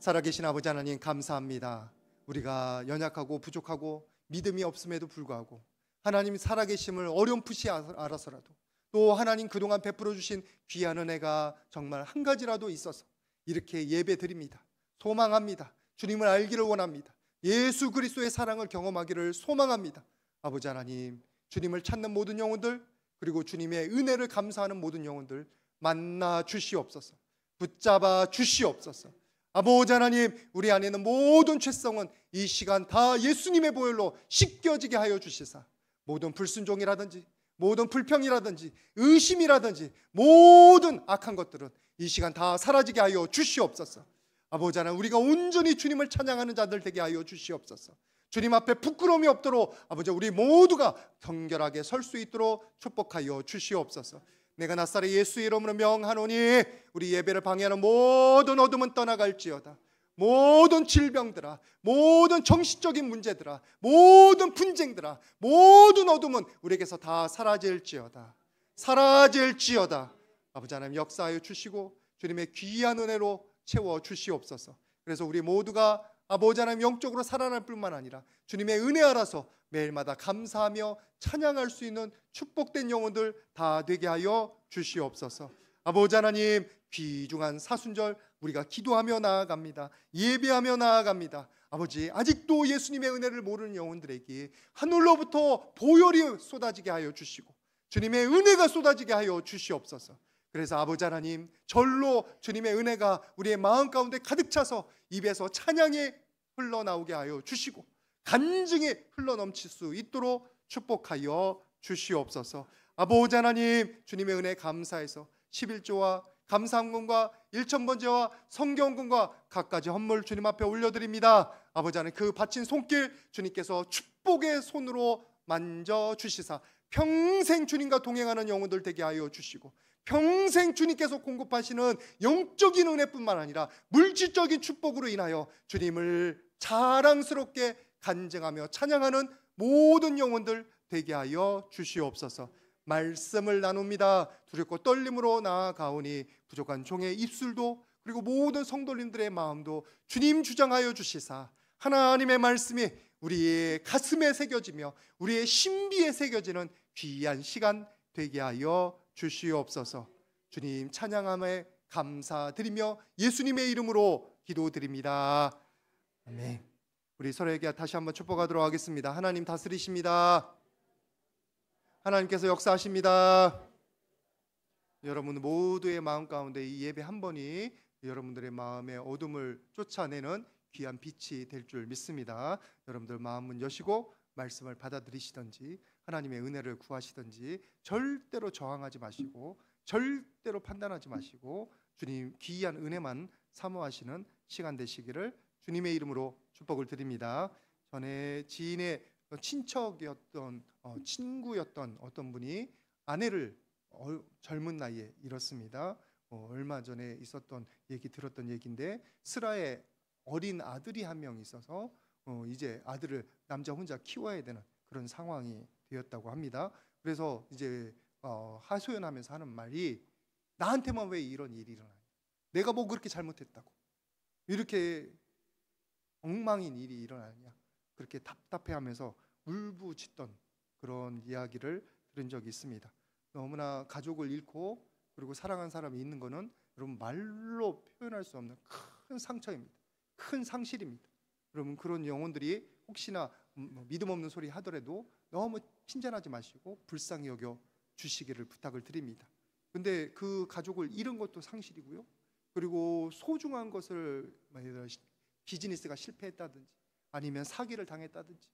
살아계신 아버지 하나님 감사합니다. 우리가 연약하고 부족하고 믿음이 없음에도 불구하고 하나님 살아계심을 어렴풋이 알아서라도 또 하나님 그동안 베풀어 주신 귀한 은혜가 정말 한 가지라도 있어서 이렇게 예배 드립니다. 소망합니다. 주님을 알기를 원합니다. 예수 그리스도의 사랑을 경험하기를 소망합니다. 아버지 하나님, 주님을 찾는 모든 영혼들, 그리고 주님의 은혜를 감사하는 모든 영혼들 만나 주시옵소서. 붙잡아 주시옵소서. 아버지 하나님, 우리 안에 있는 모든 죄성은 이 시간 다 예수님의 보혈로 씻겨지게 하여 주시사 모든 불순종이라든지 모든 불평이라든지 의심이라든지 모든 악한 것들은 이 시간 다 사라지게 하여 주시옵소서. 아버지 하나님, 우리가 온전히 주님을 찬양하는 자들 되게 하여 주시옵소서. 주님 앞에 부끄러움이 없도록 아버지 우리 모두가 경결하게 설 수 있도록 축복하여 주시옵소서. 내가 나사렛 예수의 이름으로 명하노니 우리 예배를 방해하는 모든 어둠은 떠나갈지어다. 모든 질병들아, 모든 정신적인 문제들아, 모든 분쟁들아, 모든 어둠은 우리에게서 다 사라질지어다. 사라질지어다. 아버지 하나님 역사하여 주시고 주님의 귀한 은혜로 채워 주시옵소서. 그래서 우리 모두가 아버지 하나님 영적으로 살아날 뿐만 아니라 주님의 은혜 알아서 매일마다 감사하며 찬양할 수 있는 축복된 영혼들 다 되게 하여 주시옵소서. 아버지 하나님, 귀중한 사순절 우리가 기도하며 나아갑니다. 예배하며 나아갑니다. 아버지, 아직도 예수님의 은혜를 모르는 영혼들에게 하늘로부터 보혈이 쏟아지게 하여 주시고 주님의 은혜가 쏟아지게 하여 주시옵소서. 그래서 아버지 하나님, 절로 주님의 은혜가 우리의 마음 가운데 가득 차서 입에서 찬양이 흘러나오게 하여 주시고 간증이 흘러넘칠 수 있도록 축복하여 주시옵소서. 아버지 하나님, 주님의 은혜 감사해서 11조와 감사함금과 일천번제와 성경금과 갖가지 헌물 주님 앞에 올려드립니다. 아버지 하나님, 그 바친 손길 주님께서 축복의 손으로 만져주시사 평생 주님과 동행하는 영혼들 되게 하여 주시고 평생 주님께서 공급하시는 영적인 은혜뿐만 아니라 물질적인 축복으로 인하여 주님을 자랑스럽게 간증하며 찬양하는 모든 영혼들 되게 하여 주시옵소서. 말씀을 나눕니다. 두렵고 떨림으로 나아가오니 부족한 종의 입술도 그리고 모든 성도님들의 마음도 주님 주장하여 주시사 하나님의 말씀이 우리의 가슴에 새겨지며 우리의 신비에 새겨지는 귀한 시간 되게 하여 주시옵소서. 주님 찬양함에 감사드리며 예수님의 이름으로 기도드립니다. 아멘. 우리 서로에게 다시 한번 축복하도록 하겠습니다. 하나님 다스리십니다. 하나님께서 역사하십니다. 여러분 모두의 마음 가운데 이 예배 한 번이 여러분들의 마음의 어둠을 쫓아내는 귀한 빛이 될 줄 믿습니다. 여러분들 마음은 여시고 말씀을 받아들이시든지 하나님의 은혜를 구하시든지 절대로 저항하지 마시고 절대로 판단하지 마시고 주님 귀한 은혜만 사모하시는 시간 되시기를 주님의 이름으로 축복을 드립니다. 전에 지인의 친척이었던 친구였던 어떤 분이 아내를 젊은 나이에 잃었습니다. 얼마 전에 있었던 얘기 들었던 얘기인데 슬하에 어린 아들이 한 명 있어서 이제 아들을 남자 혼자 키워야 되는 그런 상황이 되었다고 합니다. 그래서 이제 하소연하면서 하는 말이 나한테만 왜 이런 일이 일어나냐, 내가 뭐 그렇게 잘못했다고 이렇게 엉망인 일이 일어나냐, 그렇게 답답해하면서 울부짖던 그런 이야기를 들은 적이 있습니다. 너무나 가족을 잃고 그리고 사랑한 사람이 있는 것은 여러분 말로 표현할 수 없는 큰 상처입니다. 큰 상실입니다. 여러분 그런 영혼들이 혹시나 믿음 없는 소리 하더라도 너무 pin잔하지 마시고 불쌍히 여겨 주시기를 부탁을 드립니다. 근데 그 가족을 잃은 것도 상실이고요, 그리고 소중한 것을 비즈니스가 실패했다든지 아니면 사기를 당했다든지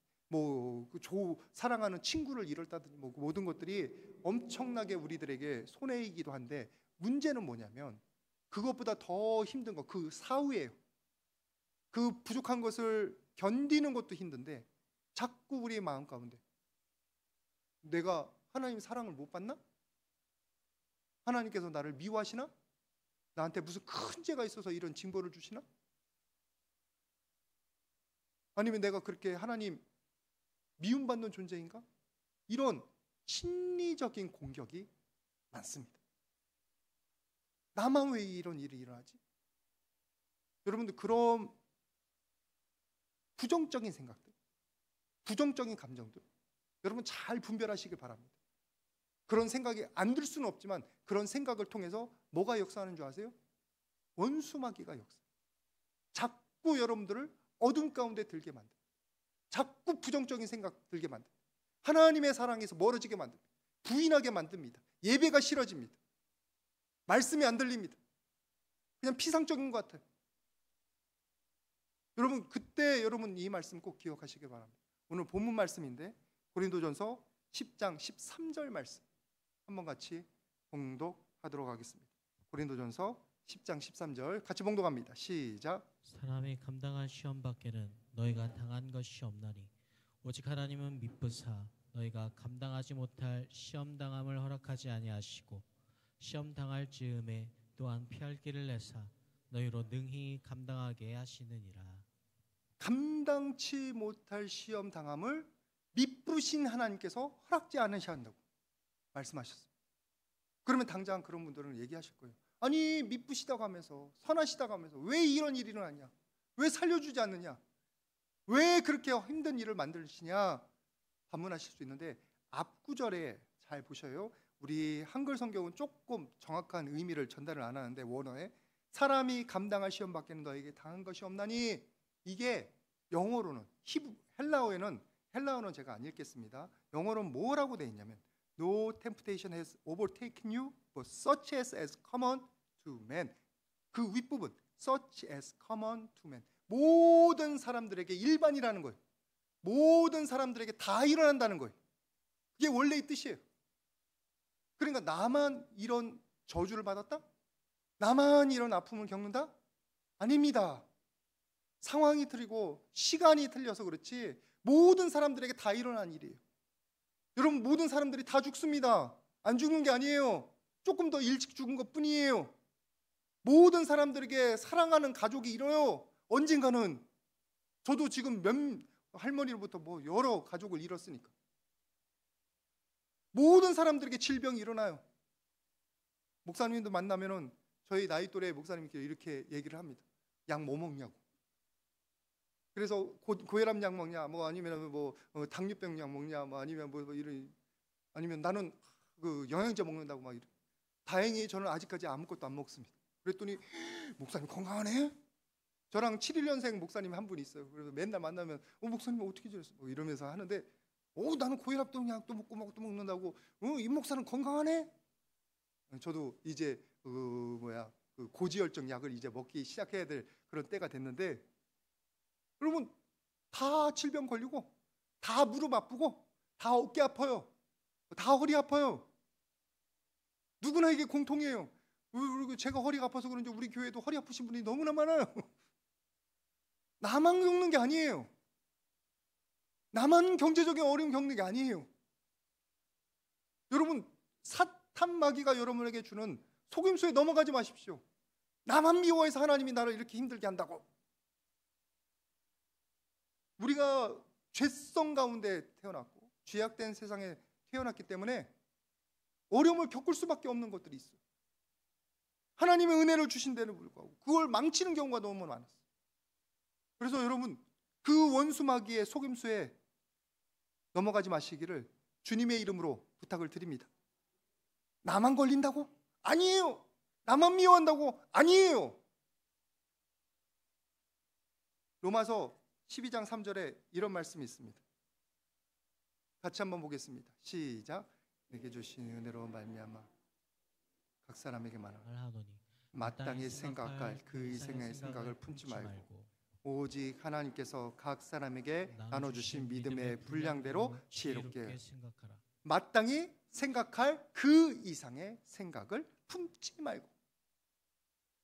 사랑하는 친구를 잃었다든지 모든 것들이 엄청나게 우리들에게 손해이기도 한데 문제는 뭐냐면 그것보다 더 힘든 거 그 사후예요. 그 부족한 것을 견디는 것도 힘든데 자꾸 우리의 마음 가운데 내가 하나님 사랑을 못 받나? 하나님께서 나를 미워하시나? 나한테 무슨 큰 죄가 있어서 이런 징벌을 주시나? 아니면 내가 그렇게 하나님 미움받는 존재인가? 이런 심리적인 공격이 많습니다. 나만 왜 이런 일이 일어나지? 여러분들 그런 부정적인 생각들, 부정적인 감정들 여러분 잘 분별하시길 바랍니다. 그런 생각이 안 들 수는 없지만 그런 생각을 통해서 뭐가 역사하는 줄 아세요? 원수마귀가 역사. 자꾸 여러분들을 어둠 가운데 들게 만듭니다. 자꾸 부정적인 생각 들게 만듭니다. 하나님의 사랑에서 멀어지게 만듭니다. 부인하게 만듭니다. 예배가 싫어집니다. 말씀이 안 들립니다. 그냥 피상적인 것 같아요. 여러분 그때 여러분 이 말씀 꼭 기억하시기 바랍니다. 오늘 본문 말씀인데 고린도전서 10장 13절 말씀 한번 같이 봉독하도록 하겠습니다. 고린도전서 10장 13절 같이 봉독합니다. 시작. 사람이 감당한 시험 밖에는 너희가 당한 것이 없나니 오직 하나님은 미쁘사 너희가 감당하지 못할 시험 당함을 허락하지 아니하시고 시험 당할 즈음에 또한 피할 길을 내사 너희로 능히 감당하게 하시느니라. 감당치 못할 시험 당함을 미쁘신 하나님께서 허락지 않으셔야 한다고 말씀하셨어요. 그러면 당장 그런 분들은 얘기하실 거예요. 아니 미쁘시다고 하면서 선하시다고 하면서 왜 이런 일이 일어나냐? 왜 살려주지 않느냐? 왜 그렇게 힘든 일을 만드시냐? 반문하실 수 있는데 앞 구절에 잘 보셔요. 우리 한글 성경은 조금 정확한 의미를 전달을 안 하는데 원어에 사람이 감당할 시험 밖에는 너에게 당한 것이 없나니, 이게 영어로는 헬라어는 제가 안 읽겠습니다. 영어로는 뭐라고 되어 있냐면 No temptation has overtaken you, but such as common to man. 그 윗부분 such as common to man. 모든 사람들에게 일반이라는 거예요. 모든 사람들에게 다 일어난다는 거예요. 그게 원래의 뜻이에요. 그러니까 나만 이런 저주를 받았다? 나만 이런 아픔을 겪는다? 아닙니다. 상황이 틀리고 시간이 틀려서 그렇지 모든 사람들에게 다 일어난 일이에요. 여러분 모든 사람들이 다 죽습니다. 안 죽는 게 아니에요. 조금 더 일찍 죽은 것 뿐이에요. 모든 사람들에게 사랑하는 가족이 잃어요. 언젠가는. 저도 지금 할머니로부터 여러 가족을 잃었으니까. 모든 사람들에게 질병이 일어나요. 목사님도 만나면은 저희 나이 또래 목사님께 이렇게 얘기를 합니다. 약 뭐 먹냐고. 그래서 고혈압 약 먹냐, 아니면 당뇨병 약 먹냐, 아니면 아니면 나는 그 영양제 먹는다고 막 이래. 다행히 저는 아직까지 아무것도 안 먹습니다. 그랬더니 목사님 건강하네? 저랑 71년생 목사님 한 분이 있어요. 그래서 맨날 만나면 목사님 어떻게 지냈어? 이러면서 하는데 나는 고혈압도 약도 먹고 또 먹는다고. 이 목사는 건강하네? 저도 이제 그 고지혈증 약을 이제 먹기 시작해야 될 그런 때가 됐는데, 여러분 다 질병 걸리고 다 무릎 아프고 다 어깨 아파요. 다 허리 아파요. 누구나 이게 공통이에요. 그리고 제가 허리가 아파서 그런지 우리 교회도 허리 아프신 분이 너무나 많아요. 나만 겪는 게 아니에요. 나만 경제적인 어려움 겪는 게 아니에요. 여러분 사탄 마귀가 여러분에게 주는 속임수에 넘어가지 마십시오. 나만 미워해서 하나님이 나를 이렇게 힘들게 한다고. 우리가 죄성 가운데 태어났고 죄악된 세상에 태어났기 때문에 어려움을 겪을 수밖에 없는 것들이 있어요. 하나님의 은혜를 주신 데는 불구하고 그걸 망치는 경우가 너무 많았어요. 그래서 여러분 그 원수 마귀의 속임수에 넘어가지 마시기를 주님의 이름으로 부탁을 드립니다. 나만 걸린다고? 아니에요. 나만 미워한다고? 아니에요. 로마서 12장 3절에 이런 말씀이 있습니다. 같이 한번 보겠습니다. 시작. 내게 주신 은혜로 말미암아 각 사람에게 말하노니 마땅히 생각할 그 이생의 생각을 품지 말고 오직 하나님께서 각 사람에게 나눠주신 믿음의 분량대로 지혜롭게 생각하라. 마땅히 생각할 그 이상의 생각을 품지 말고.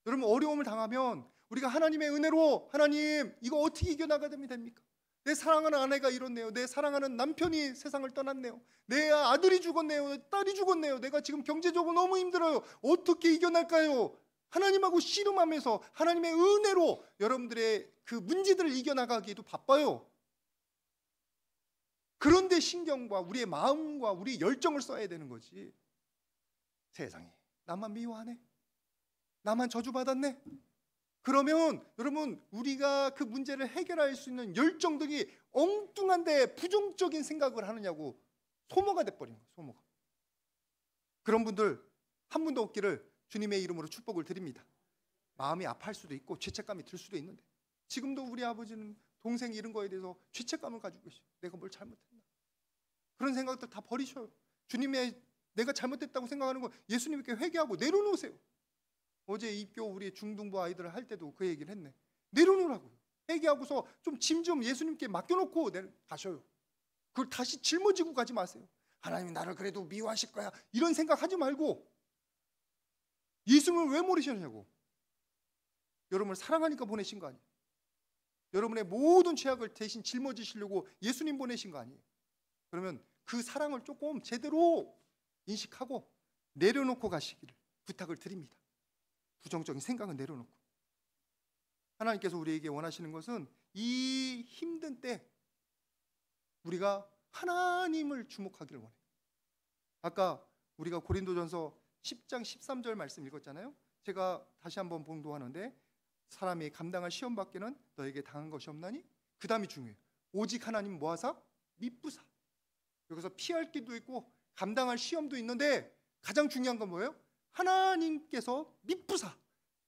여러분 어려움을 당하면 우리가 하나님의 은혜로 하나님 이거 어떻게 이겨나가면 됩니까? 내 사랑하는 아내가 이렇네요. 내 사랑하는 남편이 세상을 떠났네요. 내 아들이 죽었네요. 딸이 죽었네요. 내가 지금 경제적으로 너무 힘들어요. 어떻게 이겨날까요? 하나님하고 씨름하면서 하나님의 은혜로 여러분들의 그 문제들을 이겨나가기도 바빠요. 그런데 신경과 우리의 마음과 우리의 열정을 써야 되는 거지. 세상에 나만 미워하네? 나만 저주받았네? 그러면 여러분 우리가 그 문제를 해결할 수 있는 열정들이 엉뚱한데 부정적인 생각을 하느냐고 소모가 돼버린 거예요. 소모가. 그런 분들 한 분도 없기를 주님의 이름으로 축복을 드립니다. 마음이 아파할 수도 있고 죄책감이 들 수도 있는데 지금도 우리 아버지는 동생 이런 거에 대해서 죄책감을 가지고 계셔요. 내가 뭘 잘못했나. 그런 생각들 다 버리셔요. 주님의 내가 잘못했다고 생각하는 거 예수님께 회개하고 내려놓으세요. 어제 입교 우리 중등부 아이들 할 때도 그 얘기를 했네. 내려놓으라고요. 회개하고서 좀 짐 좀 예수님께 맡겨놓고 가셔요. 그걸 다시 짊어지고 가지 마세요. 하나님이 나를 그래도 미워하실 거야 이런 생각하지 말고 예수님을 왜 모르셨냐고. 여러분을 사랑하니까 보내신 거 아니에요. 여러분의 모든 죄악을 대신 짊어지시려고 예수님 보내신 거 아니에요. 그러면 그 사랑을 조금 제대로 인식하고 내려놓고 가시기를 부탁을 드립니다. 부정적인 생각은 내려놓고. 하나님께서 우리에게 원하시는 것은 이 힘든 때 우리가 하나님을 주목하기를 원해요. 아까 우리가 고린도전서 10장 13절 말씀 읽었잖아요. 제가 다시 한번 봉독하는데 사람이 감당할 시험 밖에는 너에게 당한 것이 없나니? 그 다음이 중요해요. 오직 하나님 뭐하사? 미쁘사. 여기서 피할 길도 있고 감당할 시험도 있는데 가장 중요한 건 뭐예요? 하나님께서 미쁘사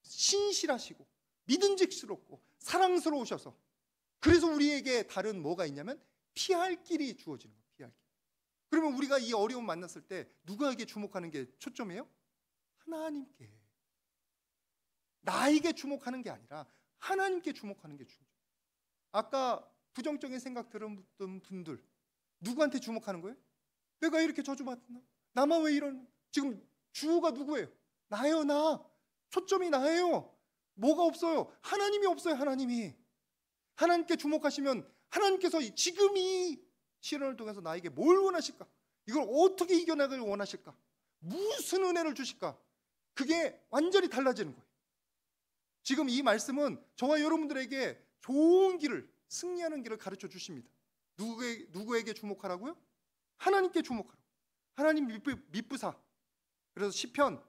신실하시고 믿음직스럽고 사랑스러우셔서 그래서 우리에게 다른 뭐가 있냐면 피할 길이 주어지는 거예요. 피할 길. 그러면 우리가 이 어려움 만났을 때 누구에게 주목하는 게 초점이에요? 하나님께. 나에게 주목하는 게 아니라 하나님께 주목하는 게 중요해요. 아까 부정적인 생각 들었던 분들 누구한테 주목하는 거예요? 내가 이렇게 저주받나? 나만 왜 이런? 지금 주가 누구예요? 나예요. 나. 초점이 나예요. 뭐가 없어요? 하나님이 없어요. 하나님이. 하나님께 주목하시면 하나님께서 지금 이 시련을 통해서 나에게 뭘 원하실까? 이걸 어떻게 이겨나가길 원하실까? 무슨 은혜를 주실까? 그게 완전히 달라지는 거예요. 지금 이 말씀은 저와 여러분들에게 좋은 길을, 승리하는 길을 가르쳐 주십니다. 누구에게 주목하라고요? 하나님께 주목하라고. 하나님 미쁘사. 그래서 시편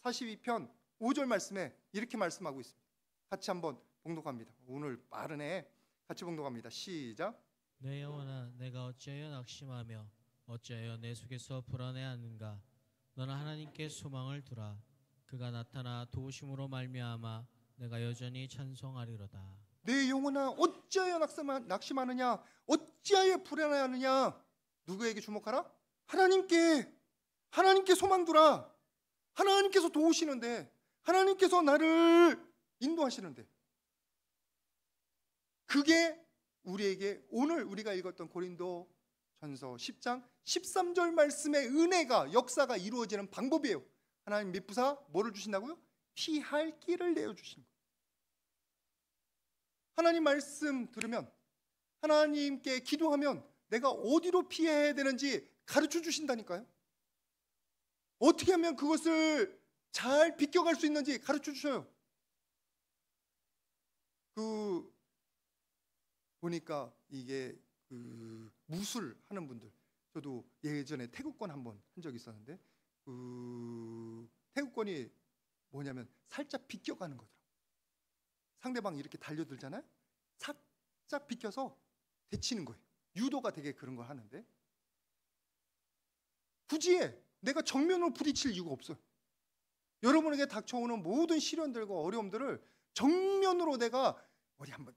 42편 5절 말씀에 이렇게 말씀하고 있습니다. 같이 한번 봉독합니다. 오늘 빠르네. 같이 봉독합니다. 시작. 내 영혼아 내가 어찌하여 낙심하며 어찌하여 내 속에서 불안해하는가. 너는 하나님께 소망을 두라. 그가 나타나 도우심으로 말미암아 내가 여전히 찬송하리로다. 내 영혼아 어찌하여 낙심하느냐? 어찌하여 불안해하느냐? 누구에게 주목하라? 하나님께 소망 두라. 하나님께서 도우시는데, 하나님께서 나를 인도하시는데, 그게 우리에게 오늘 우리가 읽었던 고린도 전서 10장 13절 말씀의 은혜가 역사가 이루어지는 방법이에요. 하나님 미쁘사 뭐를 주신다고요? 피할 길을 내어주신 거예요. 하나님 말씀 들으면 하나님께 기도하면 내가 어디로 피해야 되는지 가르쳐 주신다니까요. 어떻게 하면 그것을 잘 비껴갈 수 있는지 가르쳐 주셔요. 보니까 이게 무술 하는 분들, 저도 예전에 태국권 한번 한 적이 있었는데 태국권이 뭐냐면 살짝 비껴가는 거더라고요. 상대방이 이렇게 달려들잖아요. 살짝 비껴서 데치는 거예요. 유도가 되게 그런 걸 하는데 굳이 내가 정면으로 부딪힐 이유가 없어요. 여러분에게 닥쳐오는 모든 시련들과 어려움들을 정면으로 내가 어디 한번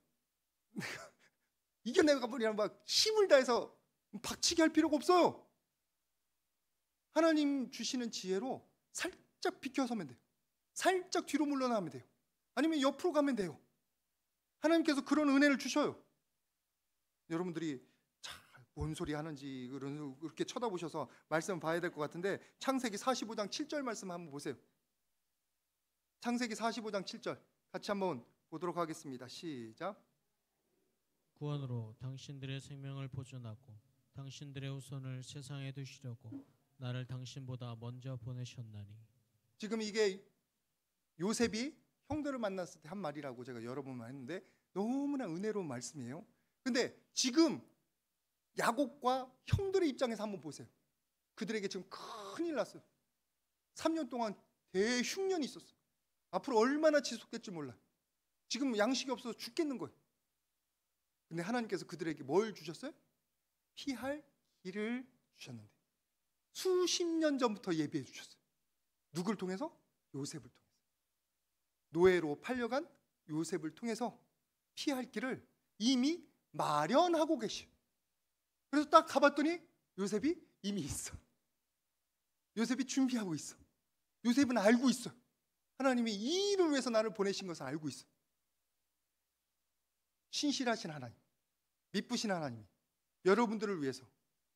이겨내가 버리면 막 힘을 다해서 박치기 할 필요가 없어요. 하나님 주시는 지혜로 살짝 비켜서면 돼요. 살짝 뒤로 물러나면 돼요. 아니면 옆으로 가면 돼요. 하나님께서 그런 은혜를 주셔요. 여러분들이 뭔 소리 하는지 그렇게 쳐다보셔서 말씀 봐야 될 것 같은데 창세기 45장 7절 말씀 한번 보세요. 창세기 45장 7절 같이 한번 보도록 하겠습니다. 시작. 구원으로 당신들의 생명을 보존하고 당신들의 후손을 세상에 두시려고 나를 당신보다 먼저 보내셨나니. 지금 이게 요셉이 형들을 만났을 때 한 말이라고 제가 여러 번 했는데 너무나 은혜로운 말씀이에요. 근데 지금 야곱과 형들의 입장에서 한번 보세요. 그들에게 지금 큰일 났어요. 3년 동안 대흉년이 있었어요. 앞으로 얼마나 지속될지 몰라요. 지금 양식이 없어서 죽겠는 거예요. 근데 하나님께서 그들에게 뭘 주셨어요? 피할 길을 주셨는데 수십 년 전부터 예비해 주셨어요. 누굴 통해서? 요셉을 통해서. 노예로 팔려간 요셉을 통해서 피할 길을 이미 마련하고 계셔. 그래서 딱 가봤더니 요셉이 이미 있어. 요셉이 준비하고 있어. 요셉은 알고 있어. 하나님이 이 일을 위해서 나를 보내신 것을 알고 있어. 신실하신 하나님, 미쁘신 하나님이 여러분들을 위해서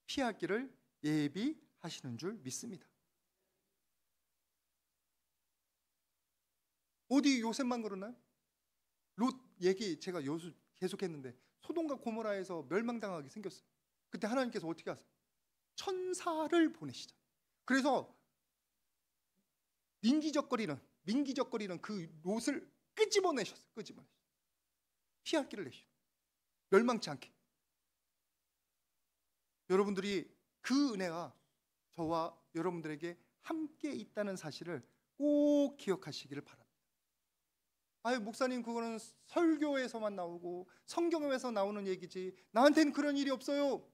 피할 길을 예비하시는 줄 믿습니다. 어디 요셉만 그러나요? 롯 얘기 제가 계속했는데 소돔과 고모라에서 멸망당하게 생겼어요. 그때 하나님께서 어떻게 하세요? 천사를 보내시죠. 그래서 민기적거리는 그 롯을 끄집어내셨어요. 피할 길을 내셨어요. 멸망치 않게. 여러분들이 그 은혜가 저와 여러분들에게 함께 있다는 사실을 꼭 기억하시기를 바랍니다. 아유, 목사님, 그거는 설교에서만 나오고 성경에서 나오는 얘기지 나한테는 그런 일이 없어요.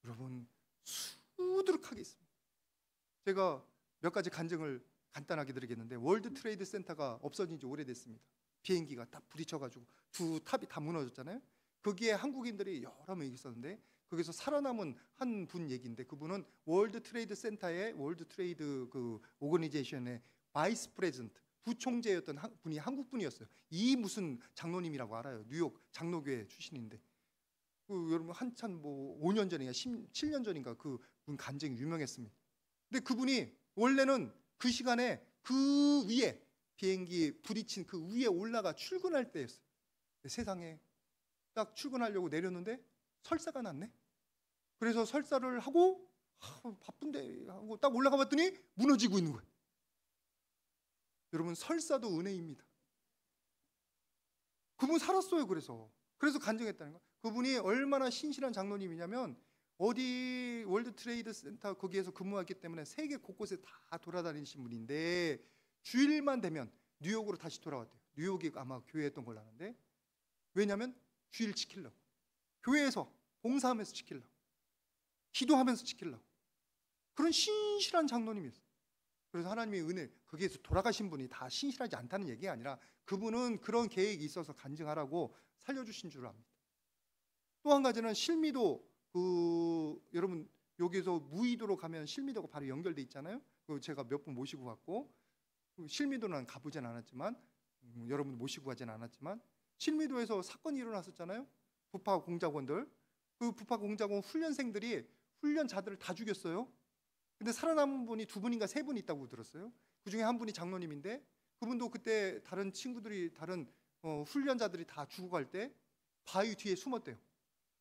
여러분, 수두룩하게 있습니다. 제가 몇 가지 간증을 간단하게 드리겠는데, 월드 트레이드 센터가 없어진 지 오래됐습니다. 비행기가 딱 부딪혀가지고 두 탑이 다 무너졌잖아요. 거기에 한국인들이 여러 명 있었는데 거기서 살아남은 한 분 얘기인데, 그분은 월드 트레이드 센터의 월드 트레이드 그 오거니제이션의 바이스 프레젠트 부총재였던 분이 한국 분이었어요. 이 무슨 장로님이라고 알아요. 뉴욕 장로교회 출신인데, 여러분 한참 뭐 5년 전인가 7년 전인가 그분 간증이 유명했습니다. 근데 그분이 원래는 그 시간에 그 위에 비행기 부딪힌 그 위에 올라가 출근할 때였어요. 세상에 딱 출근하려고 내렸는데 설사가 났네. 그래서 설사를 하고 바쁜데 하고 딱 올라가 봤더니 무너지고 있는 거예요. 여러분, 설사도 은혜입니다. 그분 살았어요. 그래서 간증했다는 거예요. 그분이 얼마나 신실한 장로님이냐면, 어디 월드 트레이드 센터 거기에서 근무했기 때문에 세계 곳곳에 다 돌아다니신 분인데, 주일만 되면 뉴욕으로 다시 돌아왔대요. 뉴욕이 아마 교회였던 걸로 아는데, 왜냐하면 주일 지키려고, 교회에서 봉사하면서 지키려고, 기도하면서 지키려고, 그런 신실한 장로님이었어요. 그래서 하나님의 은혜, 거기에서 돌아가신 분이 다 신실하지 않다는 얘기가 아니라 그분은 그런 계획이 있어서 간증하라고 살려주신 줄 압니다. 또 한 가지는 실미도, 여러분 여기서 무의도로 가면 실미도가 바로 연결돼 있잖아요. 제가 몇 분 모시고 갔고, 실미도는 가보진 않았지만, 여러분 모시고 가진 않았지만, 실미도에서 사건이 일어났었잖아요. 부파 공작원들, 그 부파 공작원 훈련생들이 훈련자들을 다 죽였어요. 근데 살아남은 분이 2분인가 3분 있다고 들었어요. 그 중에 한 분이 장로님인데, 그분도 그때 다른 친구들이, 다른 훈련자들이 다 죽어갈 때 바위 뒤에 숨었대요.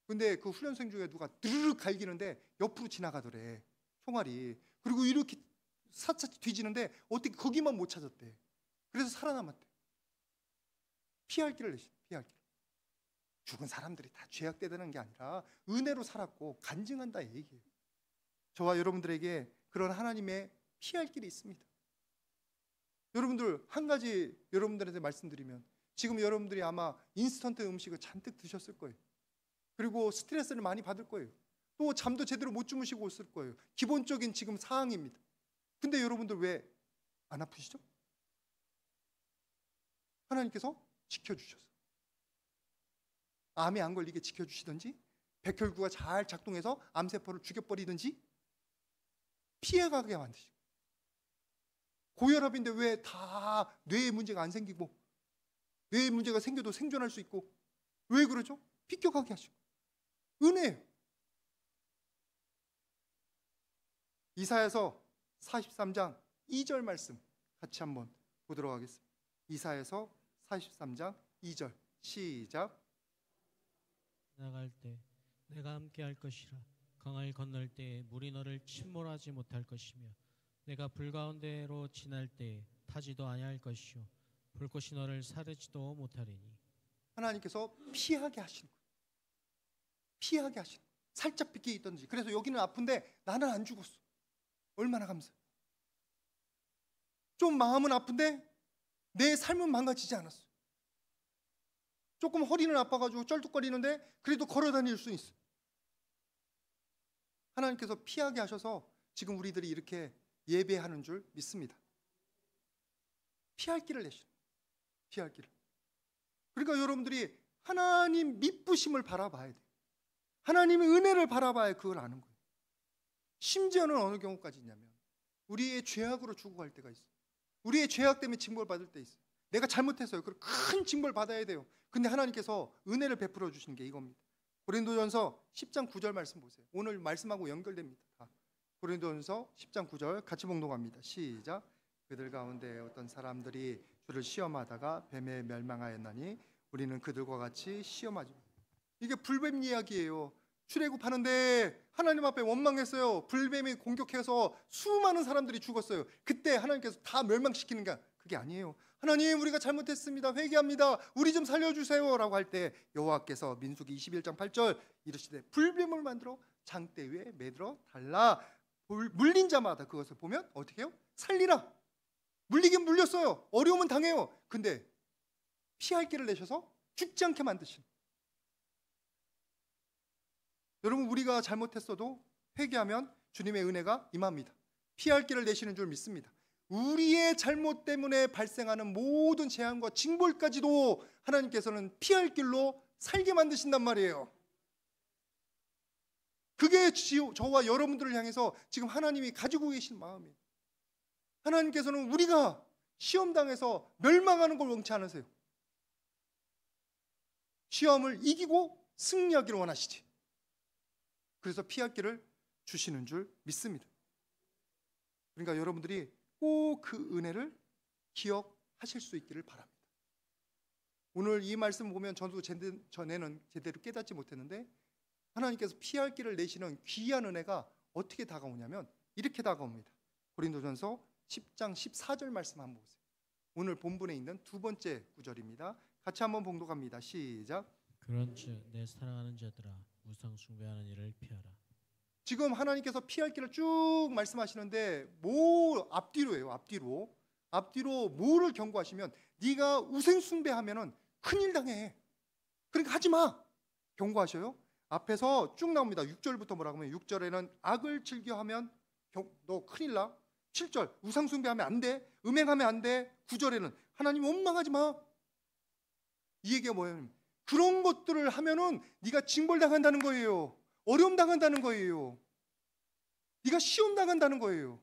근데 그 훈련생 중에 누가 드르륵 갈기는데 옆으로 지나가더래, 총알이. 그리고 이렇게 사차치 뒤지는데 어떻게 거기만 못 찾았대. 그래서 살아남았대. 피할 길을 내시. 피할 길. 죽은 사람들이 다 죄악되는 게 아니라 은혜로 살았고 간증한다 얘기예요. 저와 여러분들에게 그런 하나님의 피할 길이 있습니다. 여러분들, 한 가지 여러분들한테 말씀드리면, 지금 여러분들이 아마 인스턴트 음식을 잔뜩 드셨을 거예요. 그리고 스트레스를 많이 받을 거예요. 또 잠도 제대로 못 주무시고 있을 거예요. 기본적인 지금 상황입니다. 근데 여러분들 왜 안 아프시죠? 하나님께서 지켜주셔서, 암에 안 걸리게 지켜주시든지, 백혈구가 잘 작동해서 암세포를 죽여버리든지, 피해가게 만드시고, 고혈압인데 왜 다 뇌에 문제가 안 생기고, 뇌에 문제가 생겨도 생존할 수 있고, 왜 그러죠? 비껴가게 하시고. 은혜예요. 이사야서 43장 2절 말씀 같이 한번 보도록 하겠습니다. 이사야서 43장 2절 시작. 나갈 때 내가 함께 할 것이라. 강을 건널 때에 물이 너를 침몰하지 못할 것이며, 내가 불 가운데로 지날 때에 타지도 아니할 것이요 불꽃이 너를 사르지도 못하리니. 하나님께서 피하게 하시는 거예요. 피하게 하시는 거예요. 살짝 빗게 있던지. 그래서 여기는 아픈데 나는 안 죽었어. 얼마나 감사해요. 좀 마음은 아픈데 내 삶은 망가지지 않았어요. 조금 허리는 아파가지고 쩔뚝거리는데 그래도 걸어 다닐 수 있어. 하나님께서 피하게 하셔서 지금 우리들이 이렇게 예배하는 줄 믿습니다. 피할 길을 내시는, 피할 길을. 그러니까 여러분들이 하나님 미쁘심을 바라봐야 돼. 하나님의 은혜를 바라봐야 그걸 아는 거예요. 심지어는 어느 경우까지 있냐면 우리의 죄악으로 죽어갈 때가 있어요. 우리의 죄악 때문에 징벌받을 때 있어요. 내가 잘못했어요. 그럼 큰 징벌 받아야 돼요. 근데 하나님께서 은혜를 베풀어 주시는 게 이겁니다. 고린도전서 10장 9절 말씀 보세요. 오늘 말씀하고 연결됩니다. 고린도전서 10장 9절 같이 봉독합니다. 시작. 그들 가운데 어떤 사람들이 주를 시험하다가 뱀에 멸망하였나니 우리는 그들과 같이 시험하지. 이게 불뱀 이야기예요. 출애굽하는데 하나님 앞에 원망했어요. 불뱀이 공격해서 수많은 사람들이 죽었어요. 그때 하나님께서 다 멸망시키는 게 그게 아니에요. 하나님, 우리가 잘못했습니다. 회개합니다. 우리 좀 살려주세요 라고 할 때 여호와께서 민수기 21장 8절 이르시되 불뱀을 만들어 장대 위에 매들어 달라. 물린 자마다 그것을 보면 어떻게 해요? 살리라. 물리긴 물렸어요. 어려움은 당해요. 근데 피할 길을 내셔서 죽지 않게 만드신. 여러분, 우리가 잘못했어도 회개하면 주님의 은혜가 임합니다. 피할 길을 내시는 줄 믿습니다. 우리의 잘못 때문에 발생하는 모든 재앙과 징벌까지도 하나님께서는 피할 길로 살게 만드신단 말이에요. 그게 저와 여러분들을 향해서 지금 하나님이 가지고 계신 마음이에요. 하나님께서는 우리가 시험당해서 멸망하는 걸 원치 않으세요. 시험을 이기고 승리하기를 원하시지. 그래서 피할 길을 주시는 줄 믿습니다. 그러니까 여러분들이 꼭 그 은혜를 기억하실 수 있기를 바랍니다. 오늘 이 말씀 보면 저도 전에는 제대로 깨닫지 못했는데 하나님께서 피할 길을 내시는 귀한 은혜가 어떻게 다가오냐면 이렇게 다가옵니다. 고린도전서 10장 14절 말씀 한번 보세요. 오늘 본문에 있는 두 번째 구절입니다. 같이 한번 봉독합니다. 시작. 그런즉 내 사랑하는 자들아 우상 숭배하는 일을 피하라. 지금 하나님께서 피할 길을 쭉 말씀하시는데 앞뒤로예요. 앞뒤로 뭐를 경고하시면 네가 우상 숭배하면은 큰일 당해. 그러니까 하지 마. 경고하셔요. 앞에서 쭉 나옵니다. 6절부터 뭐라고 하면 6절에는 악을 즐겨하면 너 큰일 나. 7절 우상 숭배하면 안 돼. 음행하면 안 돼. 9절에는 하나님 원망하지 마. 이 얘기가 뭐예요? 그런 것들을 하면은 네가 징벌당한다는 거예요. 어려움 당한다는 거예요. 네가 시험 당한다는 거예요.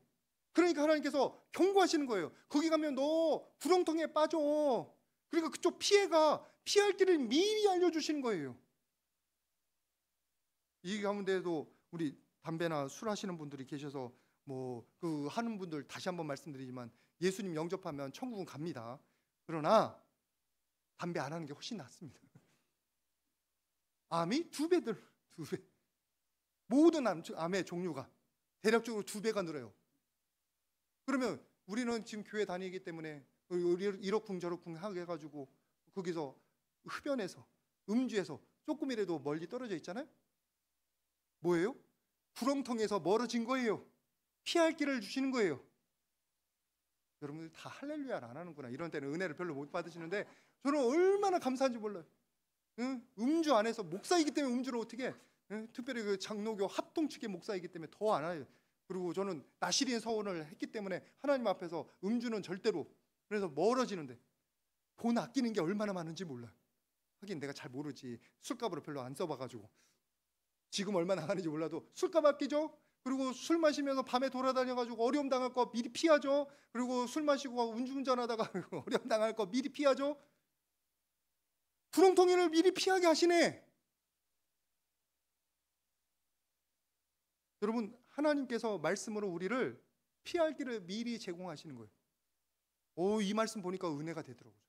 그러니까 하나님께서 경고하시는 거예요. 거기 가면 너 구렁텅이에 빠져. 그러니까 그쪽 피할 길을 미리 알려주시는 거예요. 이 가운데도 우리 담배나 술 하시는 분들이 계셔서 그 하는 분들 다시 한번 말씀드리지만 예수님 영접하면 천국은 갑니다. 그러나 담배 안 하는 게 훨씬 낫습니다. 암이 두 배. 모든 암의 종류가 대략적으로 2배가 늘어요. 그러면 우리는 지금 교회 다니기 때문에 이러쿵 저러쿵 하게 해가지고 거기서 흡연해서 음주해서 조금이라도 멀리 떨어져 있잖아요. 뭐예요? 구렁텅에서 멀어진 거예요. 피할 길을 주시는 거예요. 여러분들 다 할렐루야를 안 하는구나. 이런 때는 은혜를 별로 못 받으시는데 저는 얼마나 감사한지 몰라요. 음주 안 해서 목사이기 때문에 음주를 어떻게 해? 특별히 그 장로교 합동 측의 목사이기 때문에 더 안 해요. 그리고 저는 나시린 서원을 했기 때문에 하나님 앞에서 음주는 절대로. 그래서 멀어지는데 돈 아끼는 게 얼마나 많은지 몰라요. 하긴 내가 잘 모르지. 술값으로 별로 안 써봐가지고 지금 얼마나 나가는지 몰라도 술값 아끼죠. 그리고 술 마시면서 밤에 돌아다녀가지고 어려움 당할 거 미리 피하죠. 그리고 술 마시고 음주운전하다가 어려움 당할 거 미리 피하죠. 구렁텅이를 미리 피하게 하시네. 여러분, 하나님께서 말씀으로 우리를 피할 길을 미리 제공하시는 거예요. 이 말씀 보니까 은혜가 되더라고요.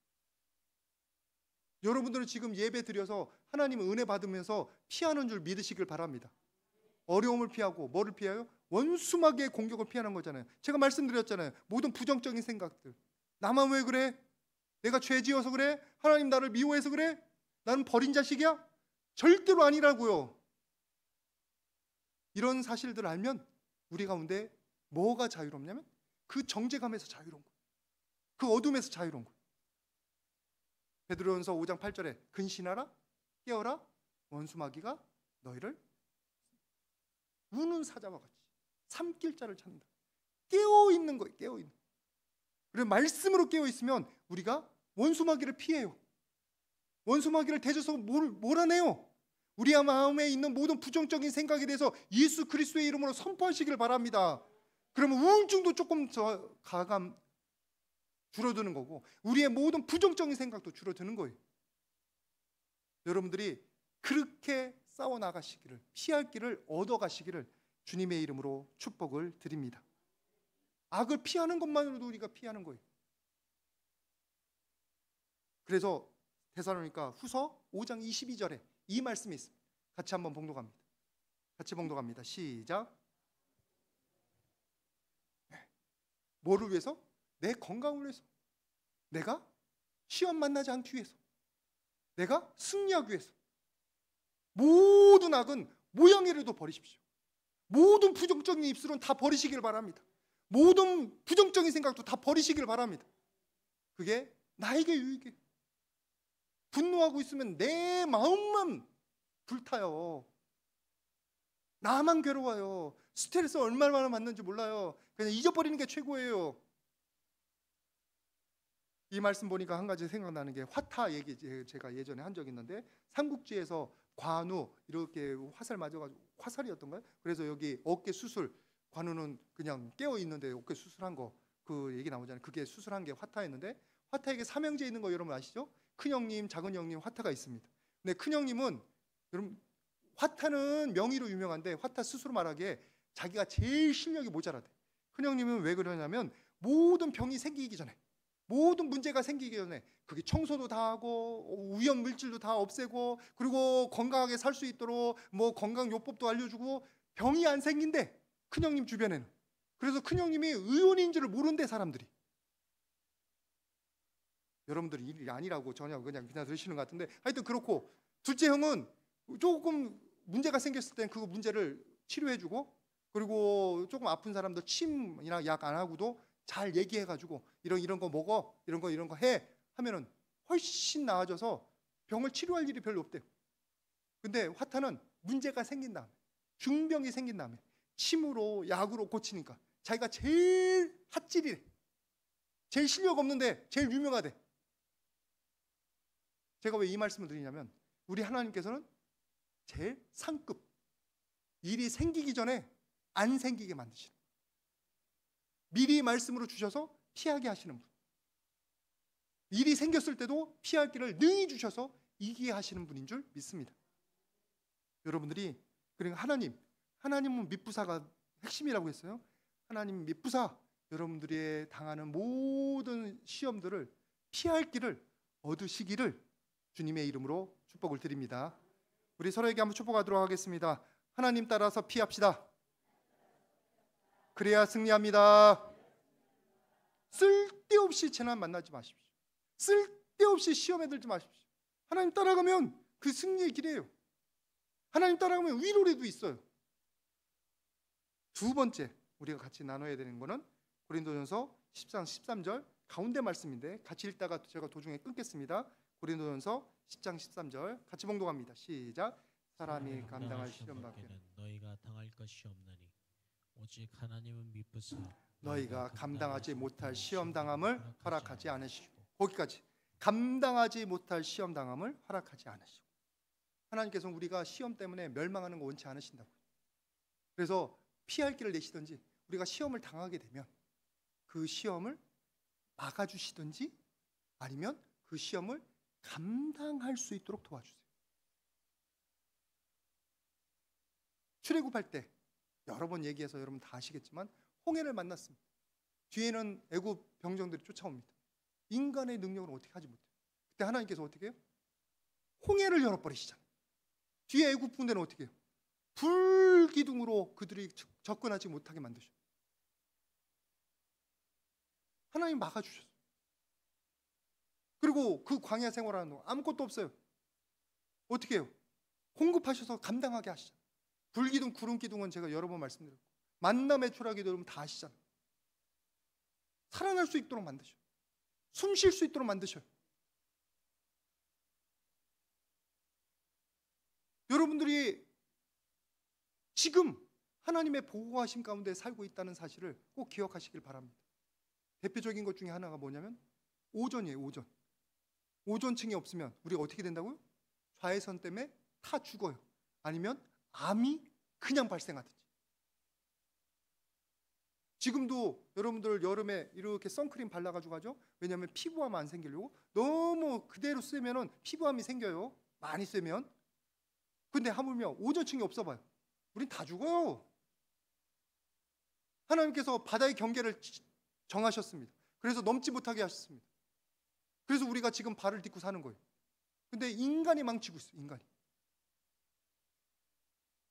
여러분들은 지금 예배 드려서 하나님 은혜 받으면서 피하는 줄 믿으시길 바랍니다. 어려움을 피하고 뭐를 피해요? 원수마귀의 공격을 피하는 거잖아요. 제가 말씀드렸잖아요. 모든 부정적인 생각들. 나만 왜 그래? 내가 죄 지어서 그래? 하나님 나를 미워해서 그래? 나는 버린 자식이야? 절대로 아니라고요. 이런 사실들을 알면 우리 가운데 뭐가 자유롭냐면 그 정죄감에서 자유로운 거예요. 그 어둠에서 자유로운 거예요. 베드로전서 5장 8절에 근신하라, 깨어라, 원수마귀가 너희를 우는 사자와 같이 삼킬 자를 찾는다. 깨어 있는 거예요. 깨어 있는. 그리고 말씀으로 깨어 있으면 우리가 원수마귀를 피해요. 원수마귀를 대져서 몰아내요. 우리 마음에 있는 모든 부정적인 생각에 대해서 예수 그리스도의 이름으로 선포하시길 바랍니다. 그러면 우울증도 조금 줄어드는 거고 우리의 모든 부정적인 생각도 줄어드는 거예요. 여러분들이 그렇게 싸워나가시기를, 피할 길을 얻어가시기를 주님의 이름으로 축복을 드립니다. 악을 피하는 것만으로도 우리가 피하는 거예요. 그래서 데살로니가 후서 5장 22절에 이 말씀이 있습니다. 같이 한번 봉독합니다. 같이 봉독합니다. 시작. 뭐를 위해서? 내 건강을 위해서. 내가 시험 만나지 않기 위해서. 내가 승리하기 위해서. 모든 악은 모양이라도 버리십시오. 모든 부정적인 입술은 다 버리시길 바랍니다. 모든 부정적인 생각도 다 버리시길 바랍니다. 그게 나에게 유익해. 분노하고 있으면 내 마음만 불타요. 나만 괴로워요. 스트레스 얼마나 받는지 몰라요. 그냥 잊어버리는 게 최고예요. 이 말씀 보니까 한 가지 생각나는 게 화타 얘기 제가 예전에 한 적이 있는데 삼국지에서 관우 이렇게 화살 맞아가지고 화살이었던가요? 그래서 여기 어깨 수술, 관우는 그냥 깨어 있는데 어깨 수술한 거 그 얘기 나오잖아요. 그게 수술한 게 화타였는데 화타에게 삼형제 있는 거 여러분 아시죠? 큰 형님, 작은 형님 화타가 있습니다. 근데 큰 형님은 여러분 화타는 명의로 유명한데 화타 스스로 말하기에 자기가 제일 실력이 모자라대. 큰 형님은 왜 그러냐면 모든 병이 생기기 전에 모든 문제가 생기기 전에 그게 청소도 다 하고 오염 물질도 다 없애고 그리고 건강하게 살 수 있도록 뭐 건강 요법도 알려주고 병이 안 생긴대. 큰형님 주변에는. 그래서 큰형님이 의원인 줄을 모른대 사람들이. 여러분들이 일이 아니라고 전혀 그냥 들으시는 것 같은데 하여튼 그렇고 둘째 형은 조금 문제가 생겼을 땐 그 문제를 치료해주고 그리고 조금 아픈 사람들 침이나 약 안 하고도 잘 얘기해가지고 이런 거 먹어 이런 거 해 하면은 훨씬 나아져서 병을 치료할 일이 별로 없대요. 근데 화타는 문제가 생긴 다음에 중병이 생긴 다음에 침으로 약으로 고치니까 자기가 제일 핫질이래. 제일 실력 없는데 제일 유명하대. 제가 왜 이 말씀을 드리냐면 우리 하나님께서는 제일 상급 일이 생기기 전에 안 생기게 만드시는 미리 말씀으로 주셔서 피하게 하시는 분. 일이 생겼을 때도 피할 길을 능히 주셔서 이기게 하시는 분인 줄 믿습니다. 여러분들이 그러니까 하나님은 미쁘사가 핵심이라고 했어요. 하나님 미쁘사 여러분들이 당하는 모든 시험들을 피할 길을 얻으시기를 주님의 이름으로 축복을 드립니다. 우리 서로에게 한번 축복하도록 하겠습니다. 하나님 따라서 피합시다. 그래야 승리합니다. 쓸데없이 재난 만나지 마십시오. 쓸데없이 시험에 들지 마십시오. 하나님 따라가면 그 승리의 길이에요. 하나님 따라가면 위로라도 있어요. 두 번째 우리가 같이 나눠야 되는 거는 고린도전서 10장 13절 가운데 말씀인데 같이 읽다가 제가 도중에 끊겠습니다. 고린도전서 10장 13절 같이 봉독합니다. 시작. 사람이 감당할 시험 밖에는 너희가 당할 것이 없나니 오직 하나님은 미쁘사 너희가 감당하지 못할 시험 당함을 허락하지 않으시고 거기까지 감당하지 못할 시험 당함을 허락하지 않으시고 하나님께서는 우리가 시험 때문에 멸망하는 거 원치 않으신다고. 그래서 피할 길을 내시든지 우리가 시험을 당하게 되면 그 시험을 막아주시든지 아니면 그 시험을 감당할 수 있도록 도와주세요. 출애굽할 때 여러 번 얘기해서 여러분 다 아시겠지만 홍해를 만났습니다. 뒤에는 애굽 병정들이 쫓아옵니다. 인간의 능력으로 어떻게 하지 못해요. 그때 하나님께서 어떻게 해요? 홍해를 열어버리시잖아요. 뒤에 애굽 군대는 어떻게 해요? 불기둥으로 그들이 접근하지 못하게 만드셔요. 하나님 막아주셨어요. 그리고 그 광야 생활하는 동안 아무것도 없어요. 어떻게 해요? 공급하셔서 감당하게 하시잖아요. 불기둥, 구름기둥은 제가 여러 번 말씀드렸고 만나 매출하기도 여러분 다 아시잖아요. 살아날 수 있도록 만드셔요. 숨 쉴 수 있도록 만드셔요. 여러분들이 지금 하나님의 보호하심 가운데 살고 있다는 사실을 꼭 기억하시길 바랍니다. 대표적인 것 중에 하나가 뭐냐면 오존이에요. 오존. 오존층이 없으면 우리가 어떻게 된다고요? 좌회선 때문에 타 죽어요. 아니면 암이 그냥 발생하든지. 지금도 여러분들 여름에 이렇게 선크림 발라가지고 하죠. 왜냐하면 피부암 안 생기려고. 너무 그대로 쓰면은 피부암이 생겨요. 많이 쓰면. 근데 하물며 오존층이 없어봐요. 우린 다 죽어요. 하나님께서 바다의 경계를 정하셨습니다. 그래서 넘지 못하게 하셨습니다. 그래서 우리가 지금 발을 딛고 사는 거예요. 근데 인간이 망치고 있어요. 인간이.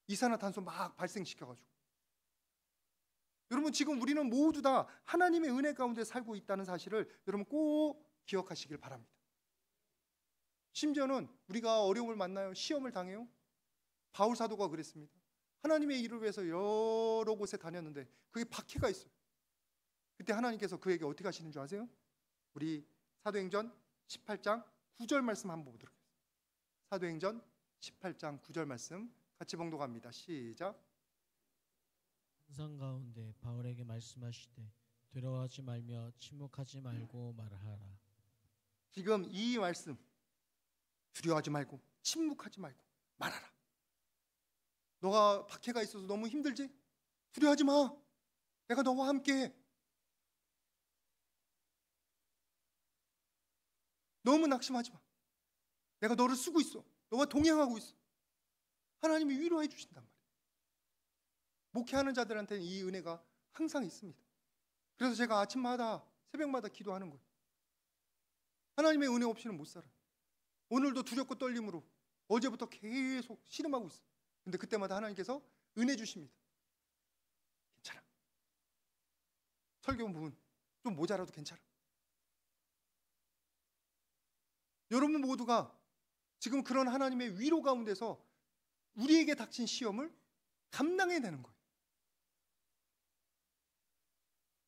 이산화탄소 막 발생시켜가지고. 여러분 지금 우리는 모두 다 하나님의 은혜 가운데 살고 있다는 사실을 여러분 꼭 기억하시길 바랍니다. 심지어는 우리가 어려움을 만나요. 시험을 당해요. 바울 사도가 그랬습니다. 하나님의 일을 위해서 여러 곳에 다녔는데 그게 박해가 있어요. 그때 하나님께서 그에게 어떻게 하시는 줄 아세요? 우리 사도행전 18장 9절 말씀 한번 보도록 하겠습니다. 사도행전 18장 9절 말씀 같이 봉독합니다. 시작. 환상 가운데 바울에게 말씀하시되 두려워하지 말며 침묵하지 말고 말하라. 지금 이 말씀 두려워하지 말고 침묵하지 말고 말하라. 너가 박해가 있어서 너무 힘들지? 두려워하지 마. 내가 너와 함께해. 너무 낙심하지 마. 내가 너를 쓰고 있어. 너와 동행하고 있어. 하나님이 위로해 주신단 말이에요. 목회하는 자들한테는 이 은혜가 항상 있습니다. 그래서 제가 아침마다 새벽마다 기도하는 거예요. 하나님의 은혜 없이는 못 살아요. 오늘도 두렵고 떨림으로 어제부터 계속 씨름하고 있어요. 근데 그때마다 하나님께서 은혜 주십니다. 괜찮아. 설교 부분 좀 모자라도 괜찮아. 여러분 모두가 지금 그런 하나님의 위로 가운데서 우리에게 닥친 시험을 감당해내는 거예요.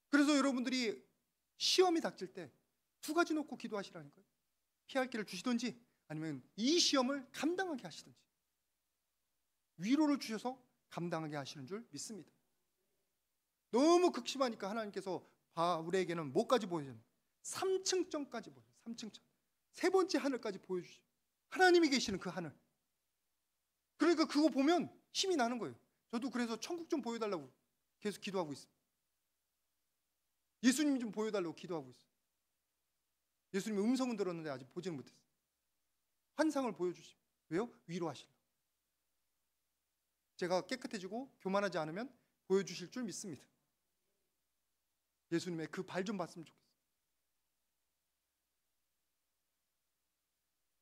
그래서 여러분들이 시험이 닥칠 때 두 가지 놓고 기도하시라니까요. 피할 길을 주시든지 아니면 이 시험을 감당하게 하시든지 위로를 주셔서 감당하게 하시는 줄 믿습니다. 너무 극심하니까 하나님께서 바울에게는 뭐까지 보여주셨나요? 3층점까지 보여요. 3층점. 세 번째 하늘까지 보여주시죠. 하나님이 계시는 그 하늘. 그러니까 그거 보면 힘이 나는 거예요. 저도 그래서 천국 좀 보여달라고 계속 기도하고 있습니다. 예수님 좀 보여달라고 기도하고 있어요. 예수님의 음성은 들었는데 아직 보지는 못했어요. 환상을 보여주시면 왜요? 위로하시려고. 제가 깨끗해지고 교만하지 않으면 보여주실 줄 믿습니다. 예수님의 그 발 좀 봤으면 좋겠어요.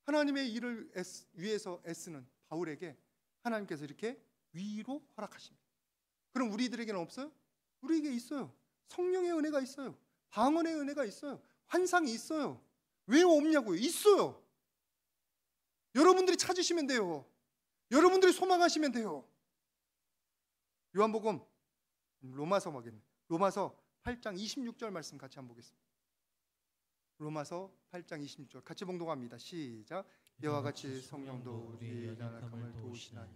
하나님의 일을 위해서 애쓰는 바울에게 하나님께서 이렇게 위로 허락하십니다. 그럼 우리들에게는 없어요? 우리에게 있어요. 성령의 은혜가 있어요. 방언의 은혜가 있어요. 환상이 있어요. 왜 없냐고요? 있어요. 여러분들이 찾으시면 돼요. 여러분들이 소망하시면 돼요. 요한복음 로마서 8장 26절 말씀 같이 한번 보겠습니다. 로마서 8장 26절 같이 봉독합니다. 시작. 이와 같이 성령도 우리의 연약함을 도우시나니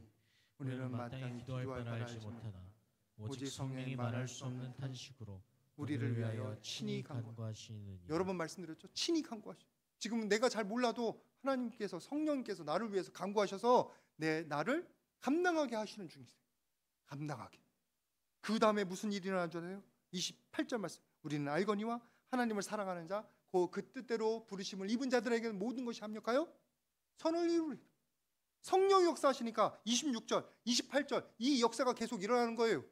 우리는 마땅히 기도할 바를 알지 못하나 오직 성령이 말할 수 없는 탄식으로 우리를 위하여 친히 간구하시느니라. 여러 번 말씀드렸죠. 친히 간구하시죠. 지금 내가 잘 몰라도 하나님께서 성령께서 나를 위해서 간구하셔서 나를 감당하게 하시는 중이세요. 감당하게. 그 다음에 무슨 일이 일어나잖아요. 28절 말씀. 우리는 알거니와 하나님을 사랑하는 자 그 뜻대로 부르심을 입은 자들에게는 모든 것이 합력하여 선을 이루리라. 성령이 역사하시니까 26절, 28절 이 역사가 계속 일어나는 거예요.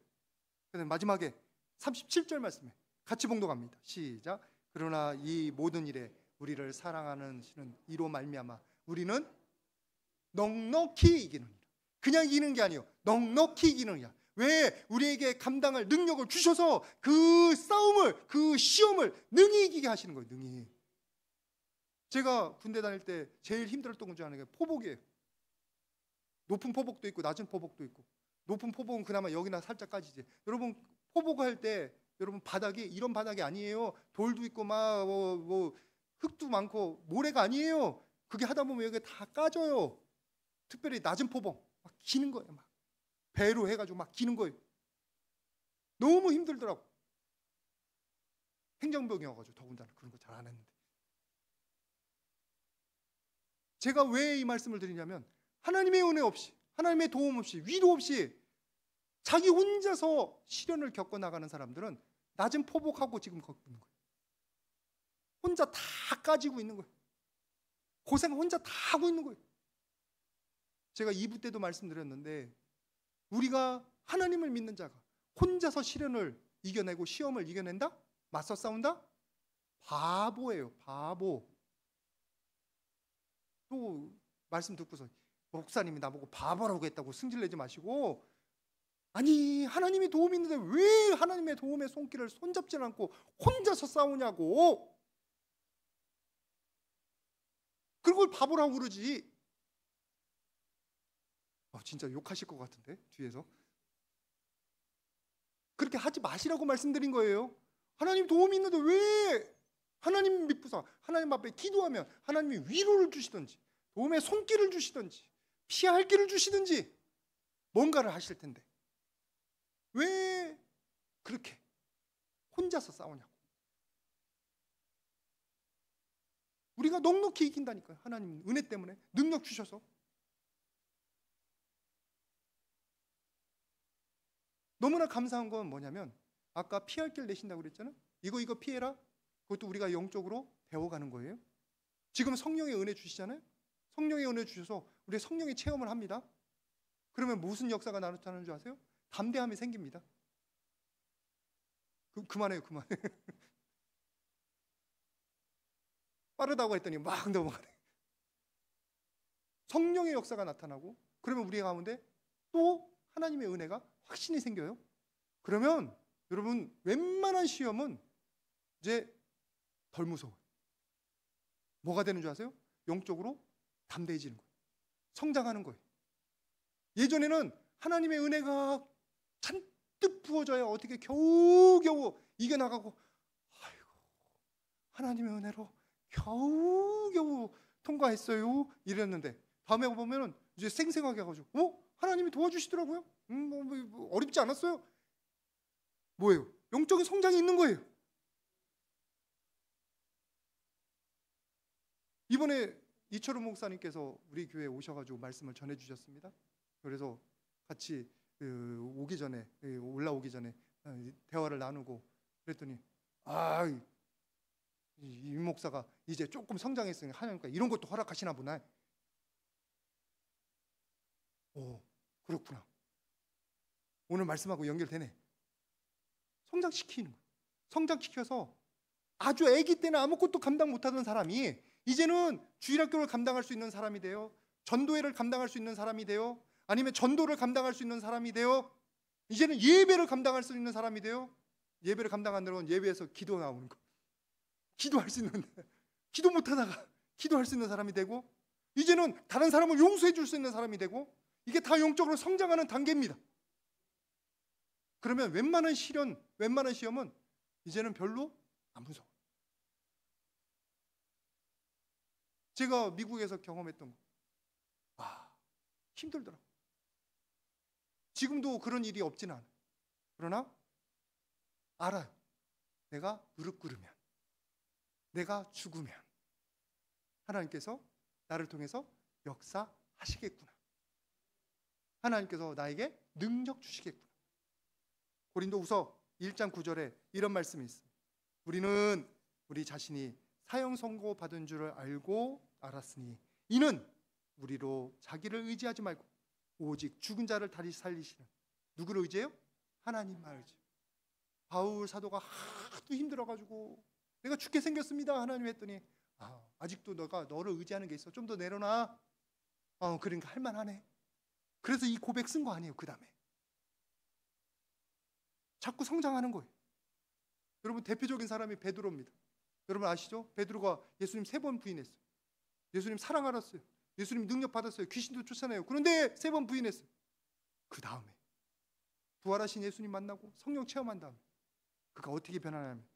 그다음 마지막에 37절 말씀에 같이 봉독합니다. 시작. 그러나 이 모든 일에 우리를 사랑하는 신은 이로 말미암아 우리는 넉넉히 이기느니라. 그냥 이기는 게 아니에요. 넉넉히 이기느니라. 왜? 우리에게 감당할 능력을 주셔서 그 싸움을, 그 시험을 능히 이기게 하시는 거예요. 능히. 제가 군대 다닐 때 제일 힘들었던 것 중 하나가 포복이에요. 높은 포복도 있고 낮은 포복도 있고. 높은 포복은 그나마 여기나 살짝 까지지. 여러분 포복할 때 여러분 바닥이 이런 바닥이 아니에요. 돌도 있고 막 흙도 많고 모래가 아니에요. 그게 하다 보면 여기 다 까져요. 특별히 낮은 포봉 막 기는 거예요. 막 배로 해가지고 막 기는 거예요. 너무 힘들더라고. 행정병이어가지고 더군다나 그런 거 잘 안 했는데. 제가 왜 이 말씀을 드리냐면 하나님의 은혜 없이, 하나님의 도움 없이, 위로 없이 자기 혼자서 시련을 겪어 나가는 사람들은 낮은 포복하고 지금 걷고 있는 거예요. 혼자 다 까지고 있는 거예요. 고생 혼자 다 하고 있는 거예요. 제가 2부 때도 말씀드렸는데 우리가 하나님을 믿는 자가 혼자서 시련을 이겨내고 시험을 이겨낸다? 맞서 싸운다? 바보예요. 바보. 또 말씀 듣고서 목사님이 나보고 바보라고 했다고 승질내지 마시고, 아니 하나님이 도움이 있는데 왜 하나님의 도움의 손길을 손잡지 않고 혼자서 싸우냐고. 그걸 바보라고 그러지. 진짜 욕하실 것 같은데 뒤에서. 그렇게 하지 마시라고 말씀드린 거예요. 하나님 도움이 있는데 왜 하나님 믿고서 하나님 앞에 기도하면 하나님이 위로를 주시든지 도움의 손길을 주시든지 피할 길을 주시든지 뭔가를 하실 텐데 왜 그렇게 혼자서 싸우냐고. 우리가 넉넉히 이긴다니까요. 하나님 은혜 때문에 능력 주셔서. 너무나 감사한 건 뭐냐면 아까 피할 길 내신다고 그랬잖아요. 이거 피해라. 그것도 우리가 영적으로 배워가는 거예요. 지금 성령의 은혜 주시잖아요. 성령의 은혜 주셔서 우리 성령의 체험을 합니다. 그러면 무슨 역사가 나타나는 줄 아세요? 담대함이 생깁니다. 그만해요. 빠르다고 했더니 막 넘어가네. 성령의 역사가 나타나고 그러면 우리 가운데 또 하나님의 은혜가 확신이 생겨요. 그러면 여러분 웬만한 시험은 이제 덜 무서워요. 뭐가 되는 줄 아세요? 영적으로 담대해지는 거예요. 성장하는 거예요. 예전에는 하나님의 은혜가 잔뜩 부어져야 어떻게 겨우겨우 이겨나가고, 아이고 하나님의 은혜로 겨우겨우 통과했어요 이랬는데 다음에 보면은 이제 생생하게 해가지고 하나님이 도와주시더라고요. 뭐 어렵지 않았어요. 뭐예요? 영적인 성장이 있는 거예요. 이번에 이철우 목사님께서 우리 교회에 오셔가지고 말씀을 전해주셨습니다. 그래서 같이 오기 전에 올라오기 전에 대화를 나누고 그랬더니 이 목사가 이제 조금 성장했으니까 하나님과 이런 것도 허락하시나 보나. 오, 그렇구나. 오늘 말씀하고 연결되네. 성장시키는 거예요. 성장시켜서 아주 아기 때는 아무것도 감당 못하던 사람이 이제는 주일학교를 감당할 수 있는 사람이 돼요. 전도회를 감당할 수 있는 사람이 돼요. 아니면 전도를 감당할 수 있는 사람이 돼요. 이제는 예배를 감당할 수 있는 사람이 돼요. 예배를 감당하는 건 예배에서 기도 나오는 거. 기도할 수 있는, 기도 못하다가 기도할 수 있는 사람이 되고, 이제는 다른 사람을 용서해 줄 수 있는 사람이 되고, 이게 다 영적으로 성장하는 단계입니다. 그러면 웬만한 시험은 이제는 별로 안 무서워. 제가 미국에서 경험했던 거, 힘들더라고. 지금도 그런 일이 없지는 않아요. 그러나 알아요. 내가 무릎 꿇으면, 내가 죽으면 하나님께서 나를 통해서 역사하시겠구나. 하나님께서 나에게 능력 주시겠구나. 고린도후서 1장 9절에 이런 말씀이 있습니다. 우리는 우리 자신이 사형 선고 받은 줄을 알고 알았으니 이는 우리로 자기를 의지하지 말고 오직 죽은 자를 다시 살리시는 누구를 의지해요? 하나님만 의지. 바울 사도가 하도 힘들어가지고 내가 죽게 생겼습니다 하나님 했더니 아직도 너가 너를 의지하는 게 있어. 좀 더 내려놔. 그러니까 할만하네. 그래서 이 고백 쓴 거 아니에요. 그 다음에 자꾸 성장하는 거예요. 여러분 대표적인 사람이 베드로입니다. 여러분 아시죠? 베드로가 예수님 3번 부인했어요. 예수님 사랑 알았어요. 예수님 능력 받았어요. 귀신도 쫓아내요. 그런데 3번 부인했어요. 그 다음에 부활하신 예수님 만나고 성령 체험한 다음에 그가 어떻게 변하냐면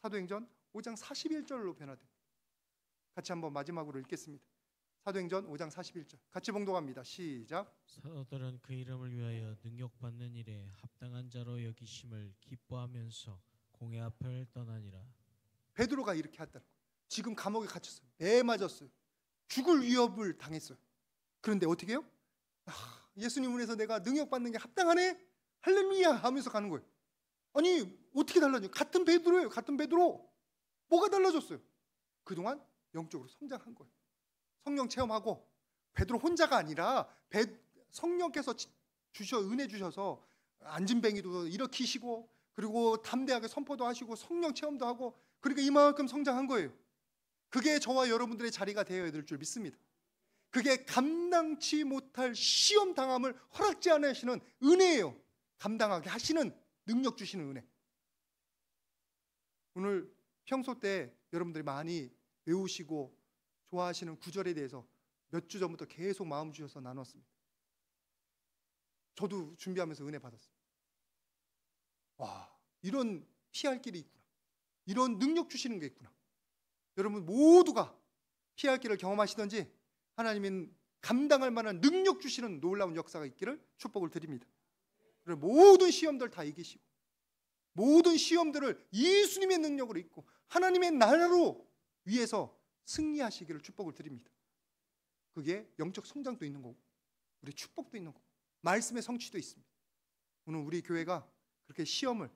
사도행전 5장 41절로 변화됩니다. 같이 한번 마지막으로 읽겠습니다. 사도행전 5장 41절 같이 봉독합니다. 시작. 사도들은 그 이름을 위하여 능력받는 일에 합당한 자로 여기심을 기뻐하면서 공회 앞을 떠나니라. 베드로가 이렇게 했다는 거예요. 지금 감옥에 갇혔어요. 매 맞았어요. 죽을 위협을 당했어요. 그런데 어떻게 해요? 예수님 은혜에서 내가 능력받는 게 합당하네? 할렐루야 하면서 가는 거예요. 아니 어떻게 달라져요? 같은 베드로예요. 같은 베드로. 뭐가 달라졌어요? 그동안 영적으로 성장한 거예요. 성령 체험하고 베드로 혼자가 아니라 성령께서 은혜 주셔서 안진뱅이도 일으키시고 그리고 담대하게 선포도 하시고 성령 체험도 하고 그러니까 이만큼 성장한 거예요. 그게 저와 여러분들의 자리가 되어야 될 줄 믿습니다. 그게 감당치 못할 시험 당함을 허락지 않으시는 은혜예요. 감당하게 하시는 능력 주시는 은혜. 오늘 평소 때 여러분들이 많이 외우시고 좋아하시는 구절에 대해서 몇 주 전부터 계속 마음 주셔서 나눴습니다. 저도 준비하면서 은혜 받았어요. 와, 이런 피할 길이 있구나. 이런 능력 주시는 게 있구나. 여러분 모두가 피할 길을 경험하시든지 하나님은 감당할 만한 능력 주시는 놀라운 역사가 있기를 축복을 드립니다. 그리고 모든 시험들 다 이기시고 모든 시험들을 예수님의 능력으로 이기고 하나님의 나라로 위해서 승리하시기를 축복을 드립니다. 그게 영적 성장도 있는 거고 우리 축복도 있는 거고 말씀의 성취도 있습니다. 오늘 우리 교회가 그렇게 시험을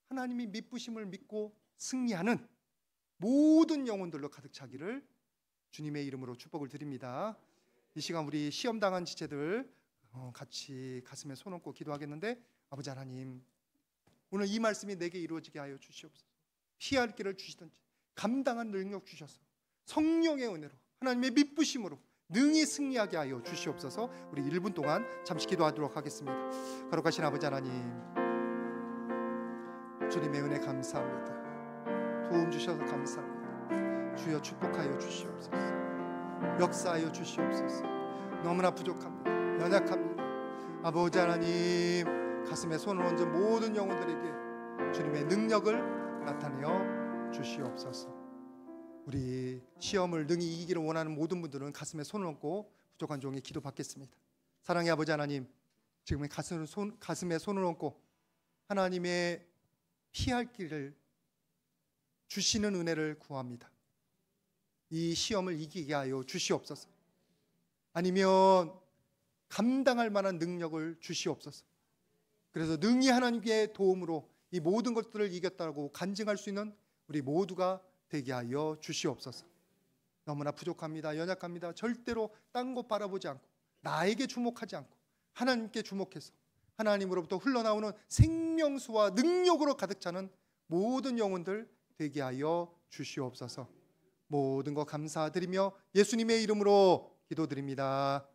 하나님이 미쁘심을 믿고 승리하는 모든 영혼들로 가득 차기를 주님의 이름으로 축복을 드립니다. 이 시간 우리 시험당한 지체들 같이 가슴에 손 얹고 기도하겠는데 아버지 하나님 오늘 이 말씀이 내게 이루어지게 하여 주시옵소서. 피할 길을 주시든지 감당한 능력 주셔서 성령의 은혜로 하나님의 미쁘심으로 능히 승리하게 하여 주시옵소서. 우리 1분 동안 잠시 기도하도록 하겠습니다. 거룩하신 아버지 하나님 주님의 은혜 감사합니다. 도움 주셔서 감사합니다. 주여 축복하여 주시옵소서. 역사하여 주시옵소서. 너무나 부족합니다. 연약합니다. 아버지 하나님 가슴에 손을 얹은 모든 영혼들에게 주님의 능력을 나타내어 주시옵소서. 우리 시험을 능히 이기기를 원하는 모든 분들은 가슴에 손을 얹고 부족한 종이 기도 받겠습니다. 사랑의 아버지 하나님 지금 가슴에 손을 얹고 하나님의 피할 길을 주시는 은혜를 구합니다. 이 시험을 이기게 하여 주시옵소서. 아니면 감당할 만한 능력을 주시옵소서. 그래서 능히 하나님의 도움으로 이 모든 것들을 이겼다고 간증할 수 있는 우리 모두가 되게 하여 주시옵소서. 너무나 부족합니다. 연약합니다. 절대로 딴 것 바라보지 않고 나에게 주목하지 않고 하나님께 주목해서 하나님으로부터 흘러나오는 생명수와 능력으로 가득 차는 모든 영혼들 되게 하여 주시옵소서. 모든 것 감사드리며 예수님의 이름으로 기도드립니다.